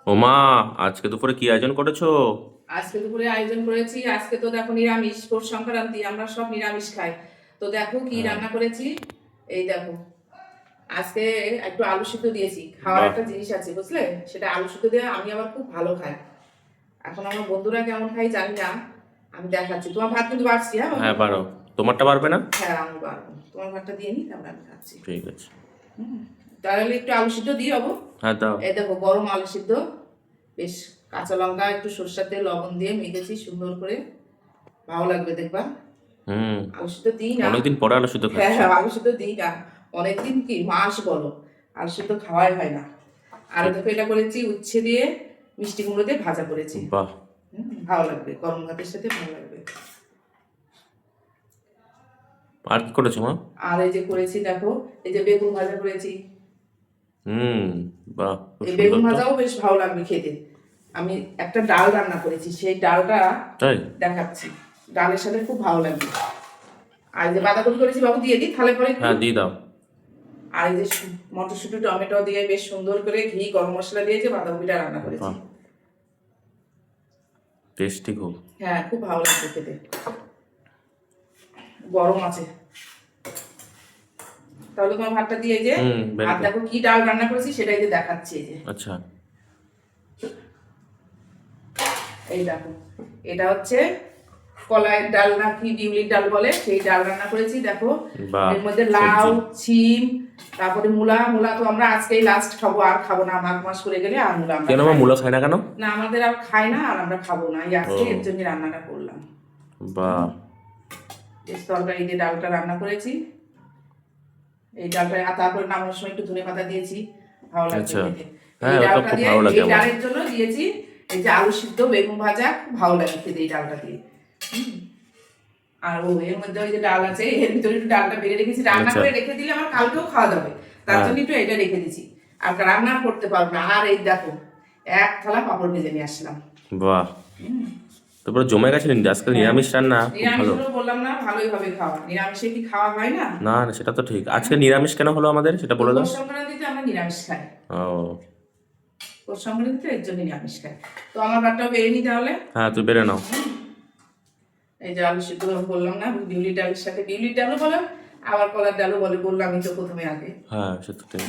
ওমা, আজকে দুপুরে কি আয়োজন করেছো? আজকে দুপুরে আয়োজন করেছি। আজকে তো দেখো নিরামিষ, পৌষ সংক্রান্তি, আমরা সব নিরামিষ খাই। তো দেখো কি হ্যাঁ। রান্না করেছি। এই দেখো, আজকে একটু আলু সিদ্ধ দিয়েছি। খাওয়ার বাহ। একটা জিনিস আছে বুঝলে, সেটা আলু সিদ্ধ দিয়ে আমি আবার খুব ভালো খাই। এখন আমার বন্ধুরা কেমন খাই জানি না, আমি দেখাচ্ছি। তোমার ভাত কিন্তু বাড়ছি। হ্যাঁ বাবু? হ্যাঁ, পারো। তোমারটা পারবে না? হ্যাঁ আমি পারবো। তোমার ভাতটা দিয়ে নি, তারপরে আমি খাচ্ছি। ঠিক আছে। তাহলে একটু আলু সিদ্ধ দিই বাবু। হ্যাঁ, দাও। এই দেখো গরম আলু সিদ্ধ, বেশ কাঁচা লঙ্কা একটু সরষের তেল লবণ দিয়ে মেখেছি সুন্দর করে। ভালো লাগবে দেখবা। হুম। আলু সিদ্ধ দিই না। অনেকদিন পরে আলু সিদ্ধ হ্যাঁ খাচ্ছি। হ্যাঁ, আলু সিদ্ধ দিই না। অনেকদিন কি মাস বলো, আলু সিদ্ধ খাওয়াই হয় না। আর ঠিক। দেখো এটা করেছি উচ্ছে দিয়ে, মিষ্টি কুমড়ো দিয়ে ভাজা করেছি। বাহ। ভালো লাগবে, গরম ভাতের সাথে ভালো লাগবে। আর কি করেছো মা? আর এই যে করেছি দেখো, এই যে বেগুন ভাজা করেছি। হুম। বাহ, খুব এই সুন্দর বেগুন তো। ভাজাও বেশ ভালো লাগবে খেতে। আমি একটা ডাল রান্না করেছি, সেই ডালটা তাই? দেখাচ্ছি। ডালের সাথে খুব ভালো লাগবে। আর এই যে বাঁধাকপি করেছি বাবু, দিয়ে দিই তাহলে পরে একটু। হ্যাঁ, দিয়ে দাও। আর এই যে মটরশুঁটি টমেটো দিয়ে বেশ সুন্দর করে ঘি গরম মশলা দিয়ে যে বাঁধাকপিটা রান্না করেছি। বাহ, টেস্টি খুব। হ্যাঁ খুব ভালো লাগবে খেতে। গরম আছে। তাহলে তোমার ভাতটা দিয়ে এই যে, ভেরি আর গুড। দেখো কি ডাল রান্না করেছি সেটাই যে দেখাচ্ছি। এই যে আচ্ছা। এই দেখো, এটা হচ্ছে কলাইয়ের ডাল না কি বিউলির ডাল বলে, সেই ডাল রান্না করেছি দেখো। বাহ। এর মধ্যে লাউ, সবজি। সিম, তারপরে মূলা। মূলা তো আমরা আজকেই লাস্ট খাবো, আর খাবো না। মাঘ মাস করে গেলে আর মূলা আমরা কেন মা, খাই না। মূলা খায় না কেন? না আমাদের আর খাই না, আর আমরা খাবো না। এই আজকে এর ও। জন্য রান্নাটা করলাম। বাহ। বেশ তরকারি দিয়ে ডালটা রান্না করেছি। এই ডালটা তারপরে নামানোর সময় একটু ধনে পাতা দিয়েছি, ভালো লাগবে আচ্ছা। খেতে। এই হ্যাঁ, ওটা ডালটা খুব দিয়ে, ভালো লাগে এই আমার। ডালের জন্য দিয়েছি এই যে আলু সিদ্ধ বেগুন ভাজা, খুব ভালো লাগে খেতে এই ডালটা দিয়ে। আর ও এর মধ্যে ওই যে ডাল আছে, এর ভিতরে একটু ডালটা বেড়ে রেখেছি। রান্না আচ্ছা। করে রেখে দিলে আমার কালকেও খাওয়া যাবে, তার হ্যাঁ। জন্য একটু এটা রেখে দিছি। আর রান্না করতে পারবো না। আর এই দেখো, এক থালা পাঁপড় ভেজে নিয়ে আসলাম। বাহ। তারপরে জমে গেছে নিন আজকাল হ্যাঁ, নিরামিষ রান্না খুব নিরামিষ ভালো। হলেও বললাম না ভালোই হবে খাওয়া। নিরামিষে কি খাওয়া হয় না? না না, সেটা তো ঠিক। আজকে নিরামিষ কেন হলো আমাদের, সেটা তো বলে দাও। পৌষ সংক্রান্তিতে আমরা নিরামিষ খাই। ও। পৌষ সংক্রান্তিতে এর জন্য নিরামিষ খাই। তো আমার ভাতটাও বেড়ে নি তাহলে। হ্যাঁ, তুই বেড়ে নাও। এই যে আলু সিদ্ধ বললাম না, বিউলির ডালের সাথে বিউলির ডালও বলে, আবার কলার ডালও বলে, বললামই তো প্রথমে আগে। হ্যাঁ, সে তো ঠিক।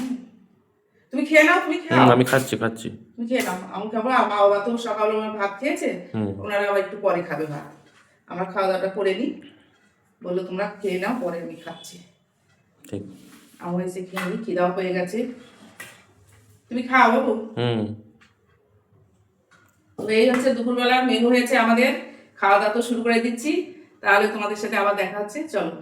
তুমি খেয়ে নাও, তুমি খাও। আমি খাচ্ছি খাচ্ছি। তুমি খেয়ে নাও, আমি খাবো। মা বাবা তো সকালে আমার ভাত খেয়েছে, হুম। ওনারা আবার একটু পরে খাবে ভাত। আমার খাওয়া দাওয়াটা করে নি, বললো তোমরা খেয়ে নাও, পরে আমি খাচ্ছি। ঠিক। আমার এসে খেয়ে নি, খিদাও হয়ে গেছে। তুমি খাও বাবু। হুম। তো এই হচ্ছে দুপুরবেলার মেনু হয়েছে আমাদের। খাওয়া দাওয়া তো শুরু করে দিচ্ছি, তাহলে তোমাদের সাথে আবার দেখা হচ্ছে, চলো।